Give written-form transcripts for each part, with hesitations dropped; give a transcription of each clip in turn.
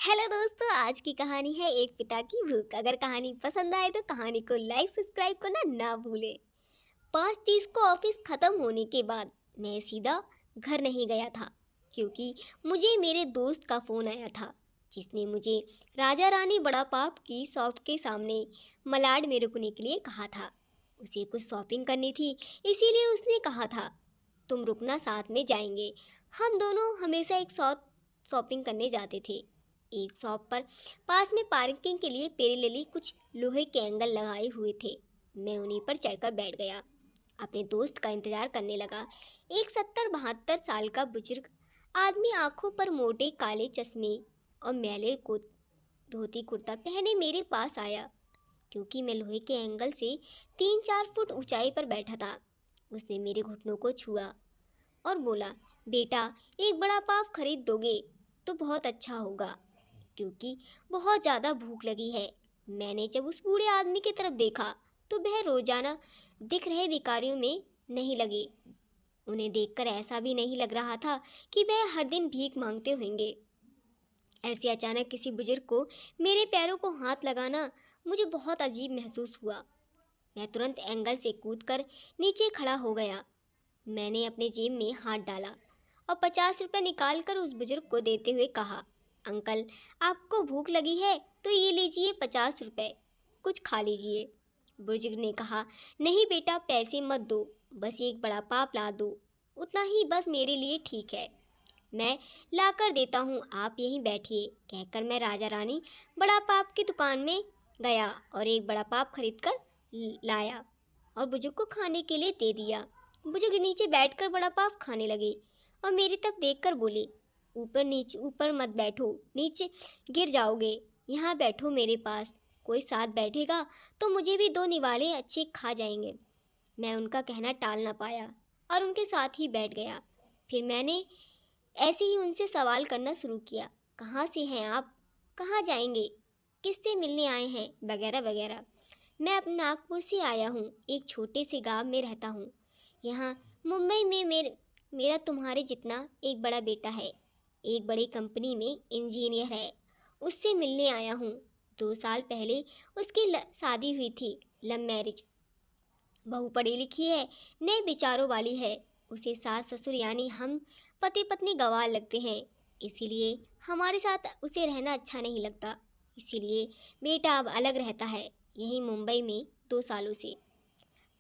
Hello दोस्तों, आज की कहानी है एक पिता की भूख। अगर कहानी पसंद आए तो कहानी को लाइक सब्सक्राइब करना ना भूलें। 5:30 को ऑफिस खत्म होने के बाद मैं सीधा घर नहीं गया था, क्योंकि मुझे मेरे दोस्त का फ़ोन आया था, जिसने मुझे राजा रानी बड़ा पाप की शॉप के सामने मलाड में रुकने के लिए कहा था। उसे कुछ शॉपिंग करनी थी, इसीलिए उसने कहा था तुम रुकना, साथ में जाएंगे। हम दोनों हमेशा एक साथ शॉपिंग करने जाते थे। एक शॉप पर पास में पार्किंग के लिए पेरेलली कुछ लोहे के एंगल लगाए हुए थे। मैं उन्हीं पर चढ़कर बैठ गया, अपने दोस्त का इंतजार करने लगा। एक 70-72 साल का बुजुर्ग आदमी, आंखों पर मोटे काले चश्मे और मैले को धोती कुर्ता पहने मेरे पास आया। क्योंकि मैं लोहे के एंगल से 3-4 फुट ऊंचाई पर बैठा था, उसने मेरे घुटनों को छुआ और बोला, बेटा, एक बड़ा पाव खरीद दोगे तो बहुत अच्छा होगा, क्योंकि बहुत ज़्यादा भूख लगी है। मैंने जब उस बूढ़े आदमी की तरफ देखा तो वह रोजाना दिख रहे भिखारियों में नहीं लगे। उन्हें देखकर ऐसा भी नहीं लग रहा था कि वह हर दिन भीख मांगते होंगे। ऐसे अचानक किसी बुजुर्ग को मेरे पैरों को हाथ लगाना मुझे बहुत अजीब महसूस हुआ। मैं तुरंत एंगल से कूदकर नीचे खड़ा हो गया। मैंने अपने जेब में हाथ डाला और 50 रुपये निकाल कर उस बुजुर्ग को देते हुए कहा, अंकल, आपको भूख लगी है तो ये लीजिए 50 रुपये, कुछ खा लीजिए। बुजुर्ग ने कहा, नहीं बेटा, पैसे मत दो, बस एक बड़ा पाव ला दो, उतना ही बस मेरे लिए ठीक है। मैं ला कर देता हूँ, आप यहीं बैठिए, कहकर मैं राजा रानी बड़ा पाव की दुकान में गया और एक बड़ा पाव खरीद कर लाया और बुजुर्ग को खाने के लिए दे दिया। बुजुर्ग नीचे बैठकर बड़ा पाव खाने लगे और मेरी तरफ देखकर बोले, ऊपर मत बैठो, नीचे गिर जाओगे, यहाँ बैठो मेरे पास। कोई साथ बैठेगा तो मुझे भी 2 निवाले अच्छे खा जाएंगे। मैं उनका कहना टाल ना पाया और उनके साथ ही बैठ गया। फिर मैंने ऐसे ही उनसे सवाल करना शुरू किया, कहाँ से हैं आप, कहाँ जाएंगे, किससे मिलने आए हैं, वगैरह वगैरह। मैं अपने नागपुर से आया हूँ, एक छोटे से गांव में रहता हूँ। यहाँ मुंबई में मेरा तुम्हारे जितना एक बड़ा बेटा है, एक बड़ी कंपनी में इंजीनियर है, उससे मिलने आया हूँ। 2 साल पहले उसकी शादी हुई थी, लव मैरिज। बहू पढ़ी लिखी है, नए विचारों वाली है। उसे सास ससुर यानी हम पति पत्नी गंवार लगते हैं, इसीलिए हमारे साथ उसे रहना अच्छा नहीं लगता। इसीलिए बेटा अब अलग रहता है, यहीं मुंबई में 2 सालों से।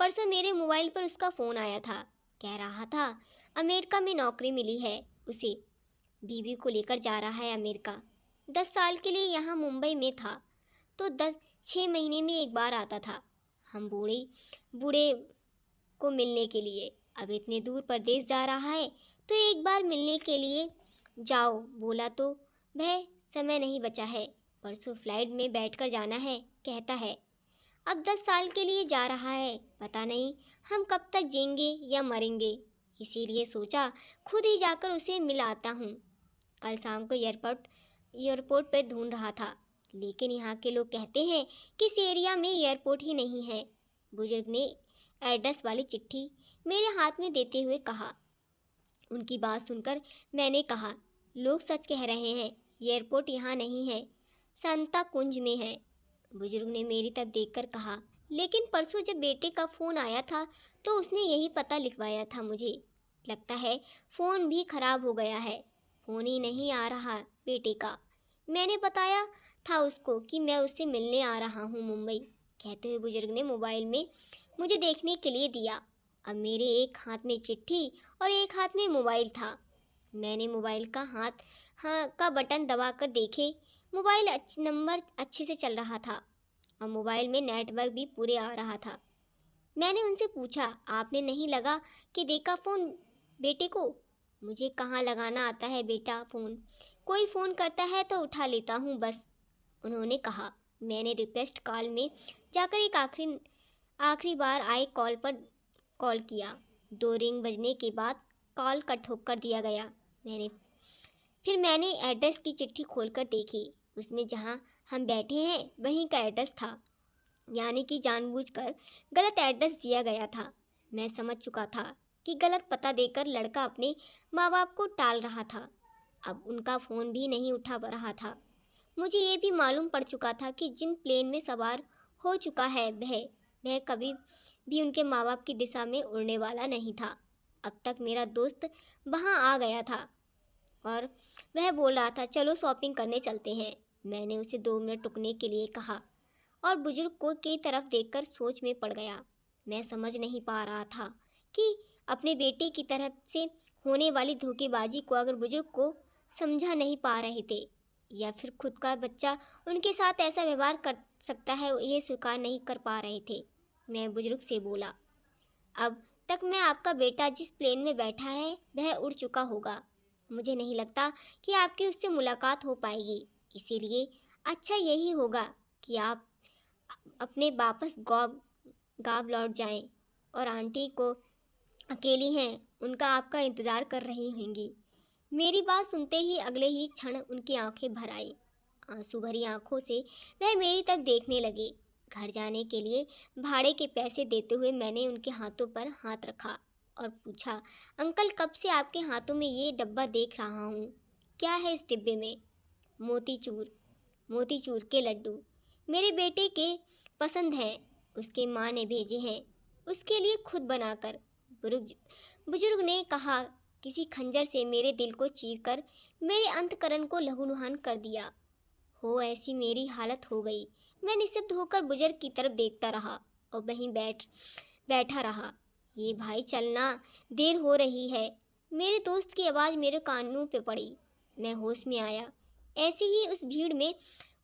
परसों मेरे मोबाइल पर उसका फ़ोन आया था, कह रहा था अमेरिका में नौकरी मिली है उसे, बीवी को लेकर जा रहा है अमेरिका। 10 साल के लिए यहाँ मुंबई में था तो 6 महीने में एक बार आता था हम बूढ़े बूढ़े को मिलने के लिए। अब इतने दूर परदेश जा रहा है तो एक बार मिलने के लिए जाओ बोला तो वह समय नहीं बचा है। परसों फ्लाइट में बैठकर जाना है कहता है। अब 10 साल के लिए जा रहा है, पता नहीं हम कब तक जिएंगे या मरेंगे, इसीलिए सोचा खुद ही जाकर उसे मिल आता हूँ। कल शाम को एयरपोर्ट पर ढूंढ रहा था, लेकिन यहाँ के लोग कहते हैं कि इस एरिया में एयरपोर्ट ही नहीं है। बुजुर्ग ने एड्रेस वाली चिट्ठी मेरे हाथ में देते हुए कहा। उनकी बात सुनकर मैंने कहा, लोग सच कह रहे हैं, एयरपोर्ट यहाँ नहीं है, संता कुंज में है। बुजुर्ग ने मेरी तरफ देखकर कहा, लेकिन परसों जब बेटे का फ़ोन आया था तो उसने यही पता लिखवाया था मुझे। लगता है फ़ोन भी खराब हो गया है, फ़ोन ही नहीं आ रहा बेटे का। मैंने बताया था उसको कि मैं उससे मिलने आ रहा हूँ मुंबई, कहते हुए बुजुर्ग ने मोबाइल में मुझे देखने के लिए दिया। अब मेरे एक हाथ में चिट्ठी और एक हाथ में मोबाइल था। मैंने मोबाइल का हाँ का बटन दबाकर देखे, मोबाइल नंबर अच्छे से चल रहा था और मोबाइल में नेटवर्क भी पूरे आ रहा था। मैंने उनसे पूछा, आपने नहीं लगा कि देखा फ़ोन बेटे को? मुझे कहाँ लगाना आता है बेटा फ़ोन, कोई फ़ोन करता है तो उठा लेता हूँ बस, उन्होंने कहा। मैंने रिक्वेस्ट कॉल में जाकर एक आखिरी बार आए कॉल पर कॉल किया। 2 रिंग बजने के बाद कॉल कट होकर दिया गया। मैंने एड्रेस की चिट्ठी खोलकर देखी, उसमें जहाँ हम बैठे हैं वहीं का एड्रेस था, यानी कि जानबूझकर गलत एड्रेस दिया गया था। मैं समझ चुका था कि गलत पता देकर लड़का अपने माँ बाप को टाल रहा था। अब उनका फ़ोन भी नहीं उठा रहा था। मुझे ये भी मालूम पड़ चुका था कि जिन प्लेन में सवार हो चुका है वह कभी भी उनके माँ बाप की दिशा में उड़ने वाला नहीं था। अब तक मेरा दोस्त वहाँ आ गया था और वह बोल रहा था, चलो शॉपिंग करने चलते हैं। मैंने उसे 2 मिनट रुकने के लिए कहा और बुजुर्ग को की तरफ देखकर सोच में पड़ गया। मैं समझ नहीं पा रहा था कि अपने बेटे की तरफ से होने वाली धोखेबाजी को अगर बुजुर्ग को समझा नहीं पा रहे थे या फिर खुद का बच्चा उनके साथ ऐसा व्यवहार कर सकता है ये स्वीकार नहीं कर पा रहे थे। मैं बुजुर्ग से बोला, अब तक मैं आपका बेटा जिस प्लेन में बैठा है वह उड़ चुका होगा। मुझे नहीं लगता कि आपकी उससे मुलाकात हो पाएगी, इसीलिए अच्छा यही होगा कि आप अपने वापस गाँव लौट जाएं और आंटी को अकेली हैं, उनका आपका इंतज़ार कर रही होंगी। मेरी बात सुनते ही अगले ही क्षण उनकी आंखें भर आई। आंसू भरी आंखों से वह मेरी तरफ देखने लगे। घर जाने के लिए भाड़े के पैसे देते हुए मैंने उनके हाथों पर हाथ रखा और पूछा, अंकल कब से आपके हाथों में ये डब्बा देख रहा हूँ, क्या है इस डिब्बे में? मोतीचूर के लड्डू मेरे बेटे के पसंद हैं, उसके माँ ने भेजे हैं, उसके लिए खुद बनाकर। बुजुर्ग ने कहा, किसी खंजर से मेरे दिल को चीरकर मेरे अंतकरण को लहूलुहान कर दिया हो ऐसी मेरी हालत हो गई। मैं निःशब्द होकर बुजुर्ग की तरफ देखता रहा और वहीं बैठा रहा। ये भाई चलना, देर हो रही है। मेरे दोस्त की आवाज़ मेरे कानों पे पड़ी। मैं होश में आया। ऐसे ही उस भीड़ में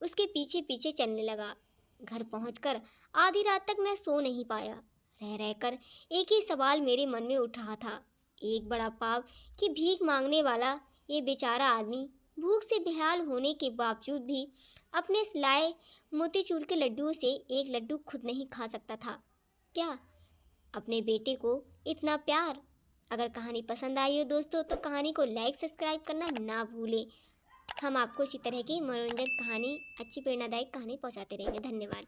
उसके पीछे पीछे चलने लगा। घर पहुंचकर आधी रात तक मैं सो नहीं पाया। रह रहकर एक ही सवाल मेरे मन में उठ रहा था। एक बड़ा पाव की भीख मांगने वाला ये बेचारा आदमी भूख से बेहाल होने के बावजूद भी अपने लाए मोतीचूर के लड्डुओं से एक लड्डू खुद नहीं खा सकता था क्या? अपने बेटे को इतना प्यार। अगर कहानी पसंद आई हो दोस्तों तो कहानी को लाइक सब्सक्राइब करना ना भूलें। हम आपको इसी तरह की मनोरंजक कहानी, अच्छी प्रेरणादायक कहानी पहुंचाते रहेंगे। धन्यवाद।